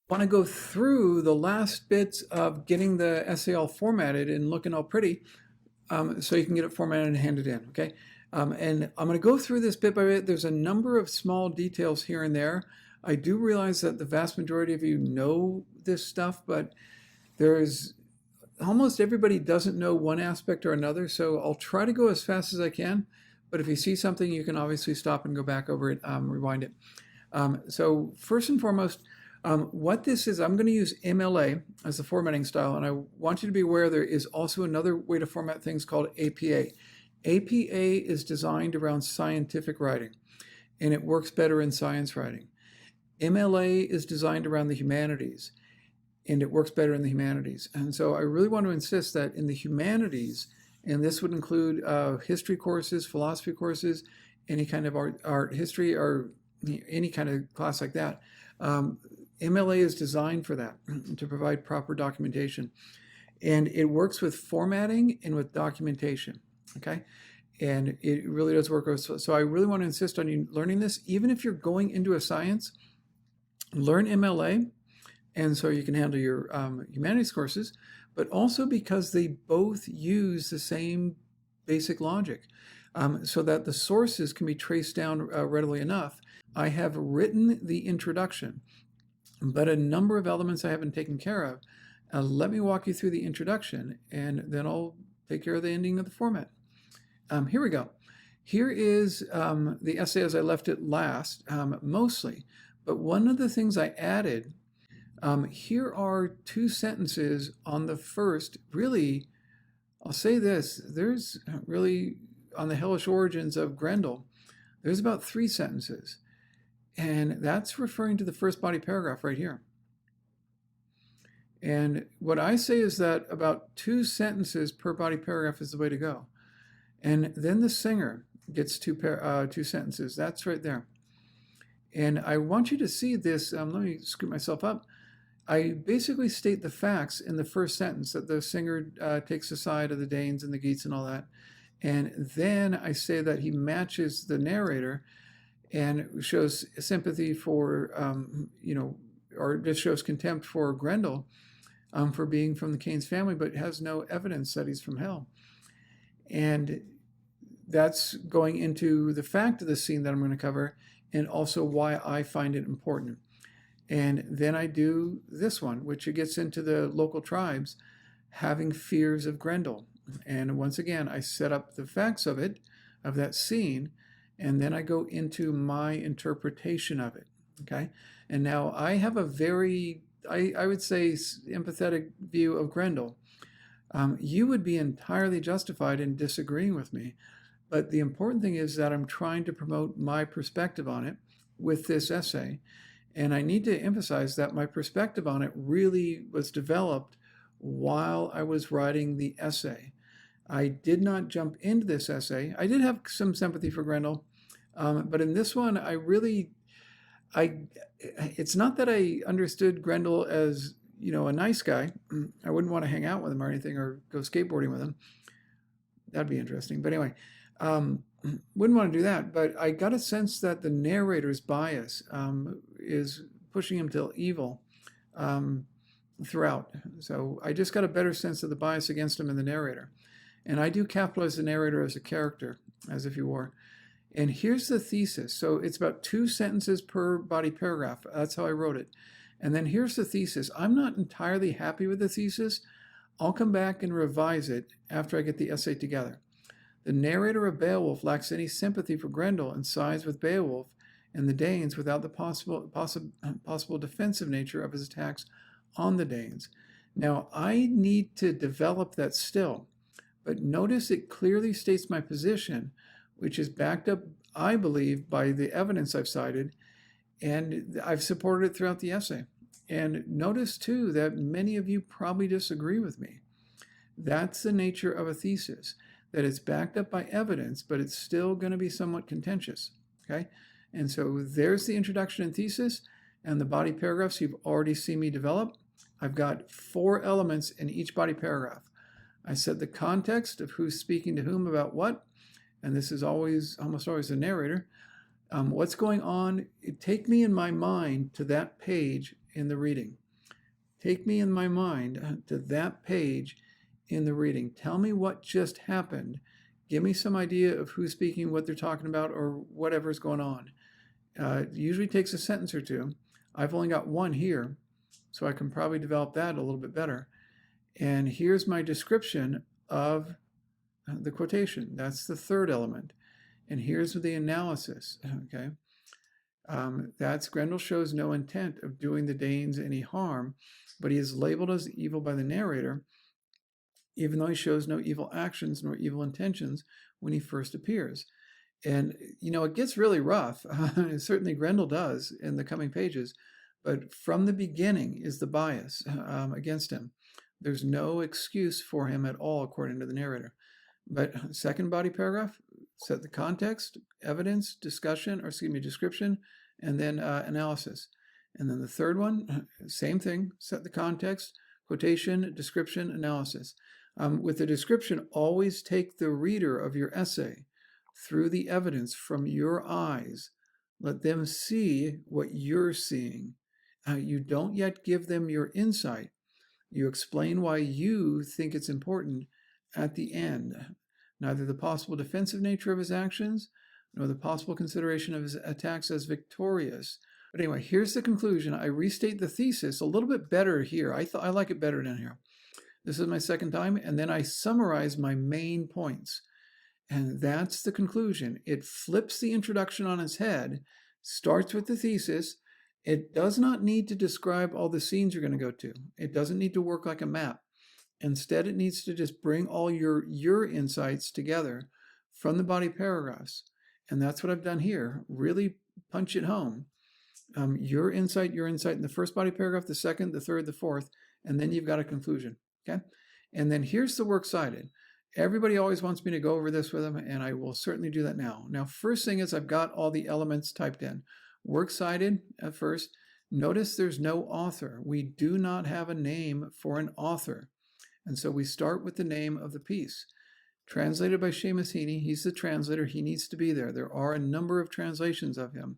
Want to go through the last bits of getting the essay all formatted and looking all pretty, so you can get it formatted and handed in, okay? And I'm going to go through this bit by bit. There's a number of small details here and there. I do realize that the vast majority of you know this stuff, but there's almost everybody doesn't know one aspect or another, so I'll try to go as fast as I can. But if you see something, you can obviously stop and go back over it, rewind it. So first and foremost, what this is, I'm going to use MLA as the formatting style, and I want you to be aware there is also another way to format things called APA. APA is designed around scientific writing, and it works better in science writing. MLA is designed around the humanities, and it works better in the humanities. And so I really want to insist that in the humanities, and this would include history courses, philosophy courses, any kind of art history, or any kind of class like that, MLA is designed for that, to provide proper documentation. And it works with formatting and with documentation, okay? And it really does work. So I really want to insist on you learning this. Even if you're going into a science, learn MLA, and so you can handle your humanities courses, but also because they both use the same basic logic, so that the sources can be traced down readily enough. I have written the introduction, but a number of elements I haven't taken care of. Let me walk you through the introduction, and then I'll take care of the ending of the format. Here we go. Here is the essay as I left it last, mostly. But one of the things I added, here are 2 sentences on the first. Really, I'll say this, there's really, on the hellish origins of Grendel, there's about 3 sentences. And that's referring to the first body paragraph right here. And what I say is that about 2 sentences per body paragraph is the way to go. And then the singer gets 2 sentences. That's right there. And I want you to see this. Let me scoot myself up. I basically state the facts in the first sentence, that the singer takes the side of the Danes and the Geats and all that. And then I say that he matches the narrator and shows sympathy for, or just shows contempt for Grendel for being from the Cain's family, but has no evidence that he's from hell. And that's going into the fact of the scene that I'm going to cover, and also why I find it important. And then I do this one, which it gets into the local tribes having fears of Grendel. And once again, I set up the facts of it, of that scene, and then I go into my interpretation of it, okay? And now I have a very, I would say, empathetic view of Grendel. You would be entirely justified in disagreeing with me, but the important thing is that I'm trying to promote my perspective on it with this essay, and I need to emphasize that my perspective on it really was developed while I was writing the essay. I did not jump into this essay. I did have some sympathy for Grendel, but in this one, it's not that I understood Grendel as, a nice guy. I wouldn't want to hang out with him or anything, or go skateboarding with him. That'd be interesting. But anyway, wouldn't want to do that. But I got a sense that the narrator's bias is pushing him to evil throughout. So I just got a better sense of the bias against him in the narrator. And I do capitalize the narrator as a character, as if you were. And here's the thesis. So it's about 2 sentences per body paragraph. That's how I wrote it. And then here's the thesis. I'm not entirely happy with the thesis. I'll come back and revise it after I get the essay together. The narrator of Beowulf lacks any sympathy for Grendel and sides with Beowulf and the Danes without the possible defensive nature of his attacks on the Danes. Now, I need to develop that still, but notice it clearly states my position, which is backed up, I believe, by the evidence I've cited, and I've supported it throughout the essay. And notice, too, that many of you probably disagree with me. That's the nature of a thesis, that it's backed up by evidence, but it's still going to be somewhat contentious, okay? And so there's the introduction and thesis, and the body paragraphs you've already seen me develop. I've got 4 elements in each body paragraph. I said the context of who's speaking to whom about what, and this is almost always the narrator. What's going on? Take me in my mind to that page in the reading. Take me in my mind to that page in the reading. Tell me what just happened. Give me some idea of who's speaking, what they're talking about, or whatever's going on. It usually takes a sentence or two. I've only got one here, so I can probably develop that a little bit better. And here's my description of the quotation. That's the third element. And here's the analysis. Okay. That's Grendel shows no intent of doing the Danes any harm, but he is labeled as evil by the narrator, even though he shows no evil actions nor evil intentions when he first appears. And, it gets really rough. Certainly Grendel does in the coming pages, but from the beginning is the bias against him. There's no excuse for him at all, according to the narrator. But second body paragraph, set the context, evidence, description, and then analysis. And then the third one, same thing, set the context, quotation, description, analysis. With the description, always take the reader of your essay through the evidence from your eyes. Let them see what you're seeing. You don't yet give them your insight. You explain why you think it's important at the end. Neither the possible defensive nature of his actions nor the possible consideration of his attacks as victorious. But anyway, here's the conclusion. I restate the thesis a little bit better here. I like it better down here. This is my second time, and then I summarize my main points. And that's the conclusion. It flips the introduction on its head, starts with the thesis. It does not need to describe all the scenes you're going to go to. It doesn't need to work like a map. Instead, it needs to just bring all your insights together from the body paragraphs. And that's what I've done here. Really punch it home. Your insight in the first body paragraph, the second, the third, the fourth, and then you've got a conclusion. Okay? And then here's the works cited. Everybody always wants me to go over this with them, and I will certainly do that now. Now, first thing is I've got all the elements typed in. Works cited at first. Notice there's no author. We do not have a name for an author. And so we start with the name of the piece. Translated by Seamus Heaney. He's the translator. He needs to be there. There are a number of translations of him,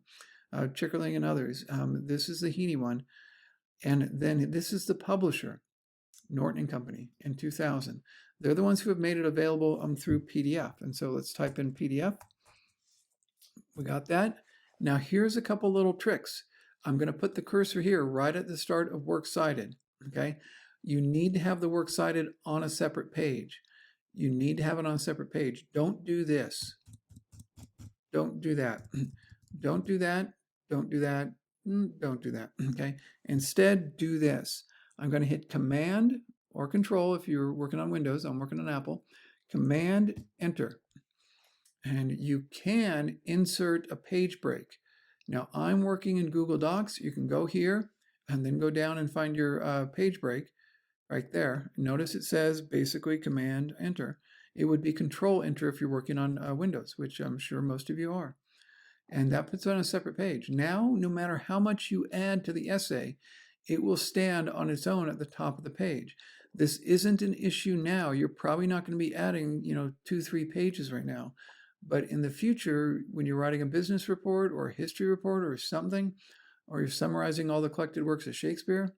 Chickerling and others. This is the Heaney one. And then this is the publisher, Norton and Company, in 2000. They're the ones who have made it available through PDF. And so let's type in PDF. We got that. Now here's a couple little tricks. I'm going to put the cursor here right at the start of Works Cited. Okay. You need to have the Works Cited on a separate page. You need to have it on a separate page. Don't do this. Don't do that. Don't do that. Don't do that. Don't do that. Okay. Instead, do this. I'm going to hit Command or Control if you're working on Windows. I'm working on Apple. Command Enter. And you can insert a page break. Now I'm working in Google Docs. You can go here and then go down and find your page break right there. Notice it says basically Command Enter. It would be Control Enter if you're working on Windows, which I'm sure most of you are. And that puts it on a separate page. Now, no matter how much you add to the essay, it will stand on its own at the top of the page. This isn't an issue now. You're probably not going to be adding, 2-3 pages right now. But in the future, when you're writing a business report or a history report or something, or you're summarizing all the collected works of Shakespeare,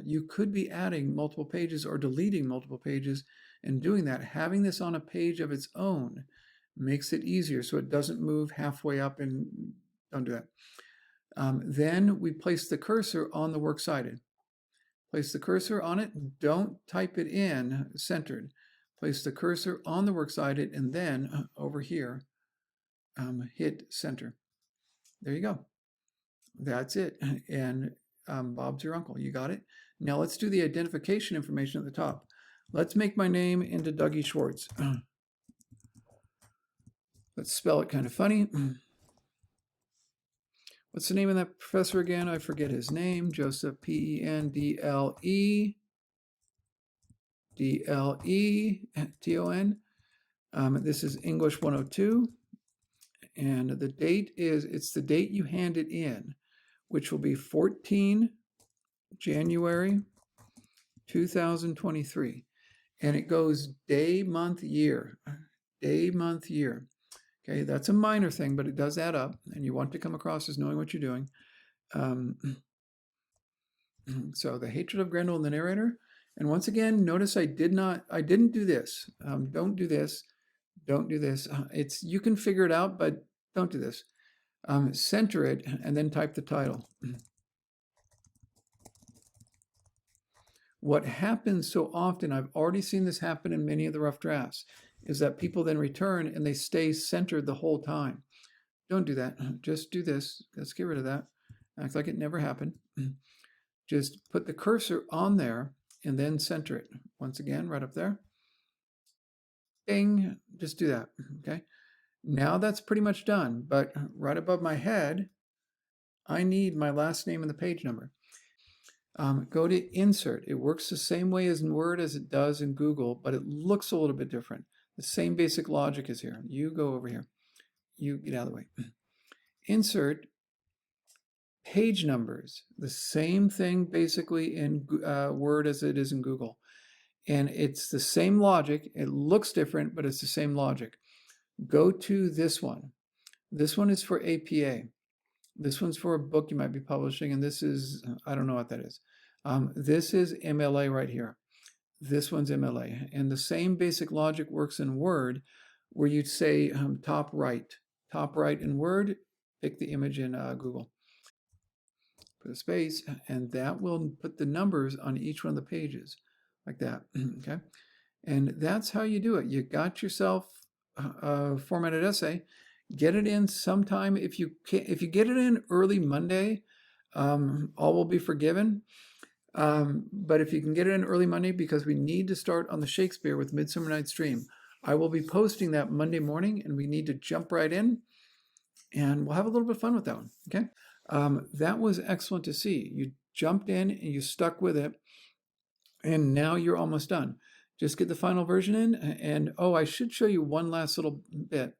you could be adding multiple pages or deleting multiple pages. And doing that, having this on a page of its own makes it easier so it doesn't move halfway up, and don't do that. Then we place the cursor on the works cited. Place the cursor on it. Don't type it in centered. Place the cursor on the works cited, and then over here, hit center. There you go. That's it. And Bob's your uncle. You got it? Now let's do the identification information at the top. Let's make my name into Dougie Schwartz. Let's spell it kind of funny. What's the name of that professor again? I forget his name. Joseph Pendle. Ton. This is English 102. And the date is, it's the date you hand it in, which will be 14 January 2023. And it goes day, month, year. Day, month, year. Okay, that's a minor thing, but it does add up, and you want to come across as knowing what you're doing. So the hatred of Grendel and the narrator. And once again, notice I didn't do this. Don't do this. Don't do this. It's, you can figure it out, but don't do this. Center it and then type the title. What happens so often, I've already seen this happen in many of the rough drafts, is that people then return and they stay centered the whole time. Don't do that. Just do this. Let's get rid of that. Act like it never happened. Just put the cursor on there and then center it. Once again, right up there. Bing. Just do that. Okay. Now that's pretty much done. But right above my head, I need my last name and the page number. Go to Insert. It works the same way as in Word as it does in Google, but it looks a little bit different. The same basic logic is here. You go over here. You get out of the way. Insert page numbers. The same thing basically in Word as it is in Google. And it's the same logic. It looks different, but it's the same logic. Go to this one. This one is for APA. This one's for a book you might be publishing, and this is, I don't know what that is. This is MLA right here. This one's MLA. And the same basic logic works in Word, where you'd say top right. Top right in Word, pick the image in Google. Put a space, and that will put the numbers on each one of the pages, like that, okay? And that's how you do it. You got yourself a formatted essay. Get it in sometime. If you get it in early Monday, all will be forgiven. But if you can get it in early Monday, because we need to start on the Shakespeare with Midsummer Night's Dream, I will be posting that Monday morning, and we need to jump right in, and we'll have a little bit of fun with that one. Okay, that was excellent to see. You jumped in and you stuck with it, and now you're almost done. Just get the final version in, and oh, I should show you one last little bit.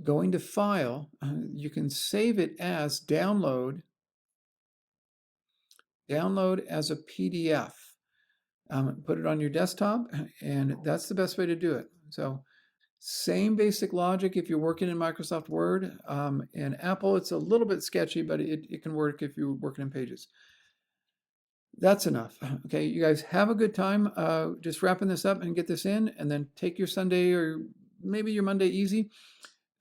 Going to File, you can save it as download as a PDF. Put it on your desktop, and that's the best way to do it. So same basic logic if you're working in Microsoft Word. In Apple, it's a little bit sketchy, but it can work if you're working in Pages. That's enough. Okay, you guys have a good time. Just wrapping this up and get this in, and then take your Sunday or maybe your Monday easy.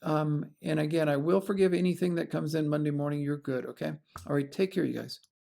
And again, I will forgive anything that comes in Monday morning. You're good, okay? All right, take care, you guys.